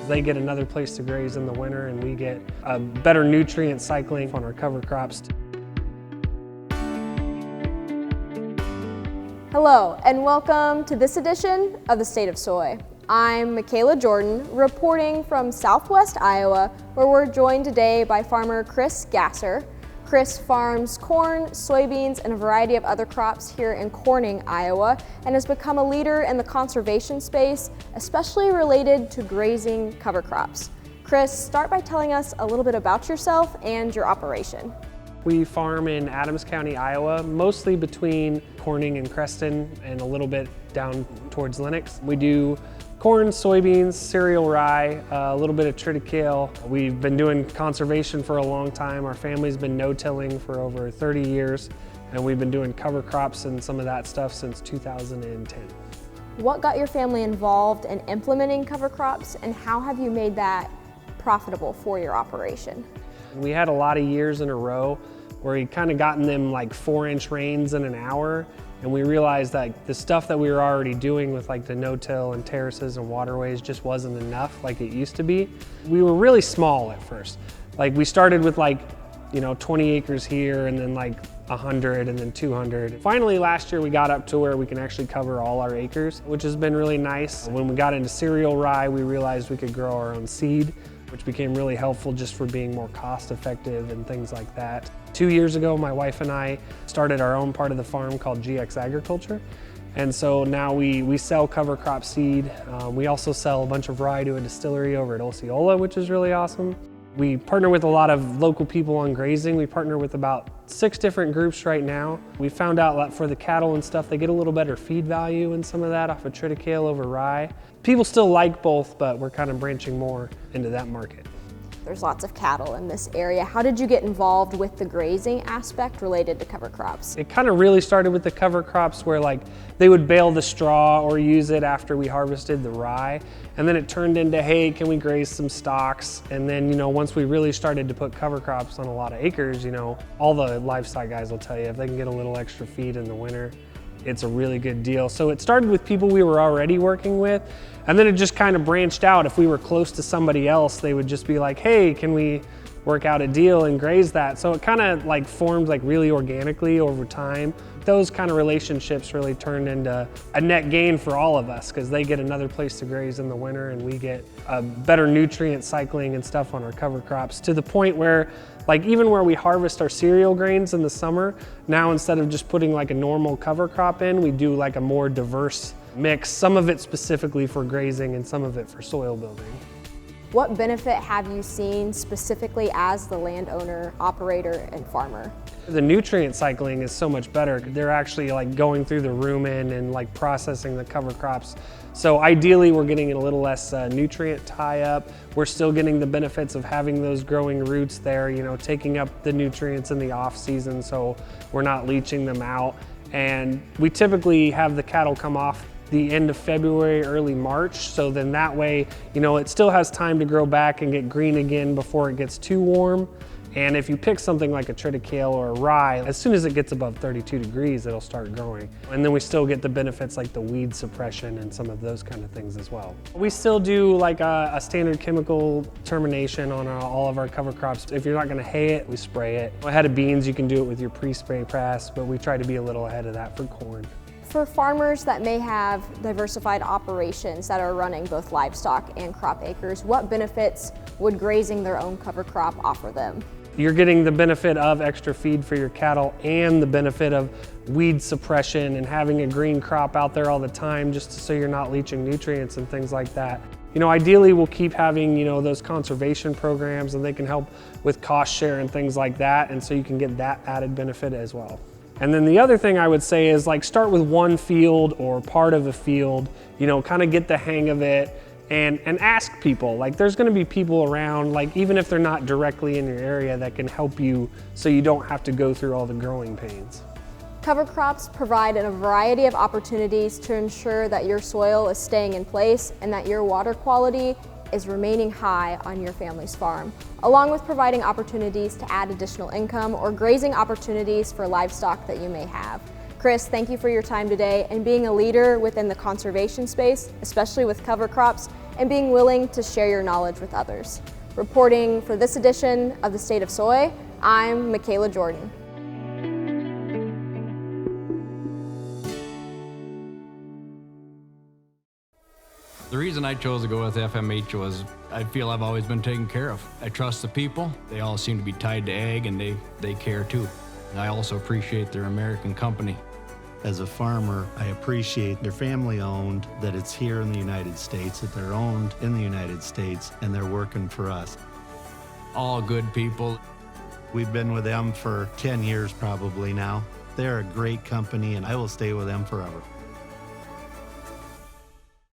They get another place to graze in the winter, and we get a better nutrient cycling on our cover crops. Hello, and welcome to this edition of the State of Soy. I'm Michaela Jordan, reporting from Southwest Iowa, where we're joined today by farmer Chris Gasser. Chris farms corn, soybeans, and a variety of other crops here in Corning, Iowa, and has become a leader in the conservation space, especially related to grazing cover crops. Chris, start by telling us a little bit about yourself and your operation. We farm in Adams County, Iowa, mostly between Corning and Creston and a little bit down towards Lennox. We do corn, soybeans, cereal rye, a little bit of triticale. We've been doing conservation for a long time. Our family's been no-tilling for over 30 years, and we've been doing cover crops and some of that stuff since 2010. What got your family involved in implementing cover crops, and how have you made that profitable for your operation? We had a lot of years in a row where we kind of gotten them like 4-inch rains in an hour, and we realized that the stuff that we were already doing with like the no-till and terraces and waterways just wasn't enough like it used to be. We were really small at first. Like we started with 20 acres here, and then like 100 and then 200. Finally last year we got up to where we can actually cover all our acres, which has been really nice. When we got into cereal rye, we realized we could grow our own seed, which became really helpful just for being more cost effective and things like that. 2 years ago, my wife and I started our own part of the farm called GX Agriculture. And so now we sell cover crop seed. We also sell a bunch of rye to a distillery over at Osceola, which is really awesome. We partner with a lot of local people on grazing. We partner with about 6 different groups right now. We found out that for the cattle and stuff, they get a little better feed value and some of that off of triticale over rye. People still like both, but we're kind of branching more into that market. There's lots of cattle in this area. How did you get involved with the grazing aspect related to cover crops? It kind of really started with the cover crops where they would bale the straw or use it after we harvested the rye. And then it turned into, hey, can we graze some stocks? And then, once we really started to put cover crops on a lot of acres, all the livestock guys will tell you if they can get a little extra feed in the winter, it's a really good deal. So it started with people we were already working with, and then it just kind of branched out. If we were close to somebody else, they would just be like, hey, can we work out a deal and graze that? So it kind of formed really organically over time. Those kind of relationships really turned into a net gain for all of us, because they get another place to graze in the winter, and we get a better nutrient cycling and stuff on our cover crops, to the point where even where we harvest our cereal grains in the summer, now instead of just putting a normal cover crop in, we do a more diverse mix, some of it specifically for grazing and some of it for soil building. What benefit have you seen specifically as the landowner, operator, and farmer? The nutrient cycling is so much better. They're actually going through the rumen and processing the cover crops. So ideally we're getting a little less nutrient tie-up. We're still getting the benefits of having those growing roots there, taking up the nutrients in the off season, so we're not leaching them out. And we typically have the cattle come off the end of February, early March, so then that way, it still has time to grow back and get green again before it gets too warm. And if you pick something like a triticale or a rye, as soon as it gets above 32 degrees, it'll start growing. And then we still get the benefits like the weed suppression and some of those kind of things as well. We still do a standard chemical termination on all of our cover crops. If you're not gonna hay it, we spray it. Ahead of beans, you can do it with your pre-spray press, but we try to be a little ahead of that for corn. For farmers that may have diversified operations that are running both livestock and crop acres, what benefits would grazing their own cover crop offer them? You're getting the benefit of extra feed for your cattle and the benefit of weed suppression and having a green crop out there all the time, just so you're not leaching nutrients and things like that. Ideally we'll keep having, those conservation programs, and they can help with cost share and things like that, and so you can get that added benefit as well. And then the other thing I would say is start with one field or part of a field, kind of get the hang of it, and ask people. There's gonna be people around, even if they're not directly in your area, that can help you so you don't have to go through all the growing pains. Cover crops provide a variety of opportunities to ensure that your soil is staying in place and that your water quality is remaining high on your family's farm, along with providing opportunities to add additional income or grazing opportunities for livestock that you may have. Chris, thank you for your time today and being a leader within the conservation space, especially with cover crops, and being willing to share your knowledge with others. Reporting for this edition of the State of Soy, I'm Michaela Jordan. The reason I chose to go with FMH was I feel I've always been taken care of. I trust the people. They all seem to be tied to ag, and they care too. And I also appreciate their American company. As a farmer, I appreciate they're family owned, that it's here in the United States, that they're owned in the United States, and they're working for us. All good people. We've been with them for 10 years probably now. They're a great company, and I will stay with them forever.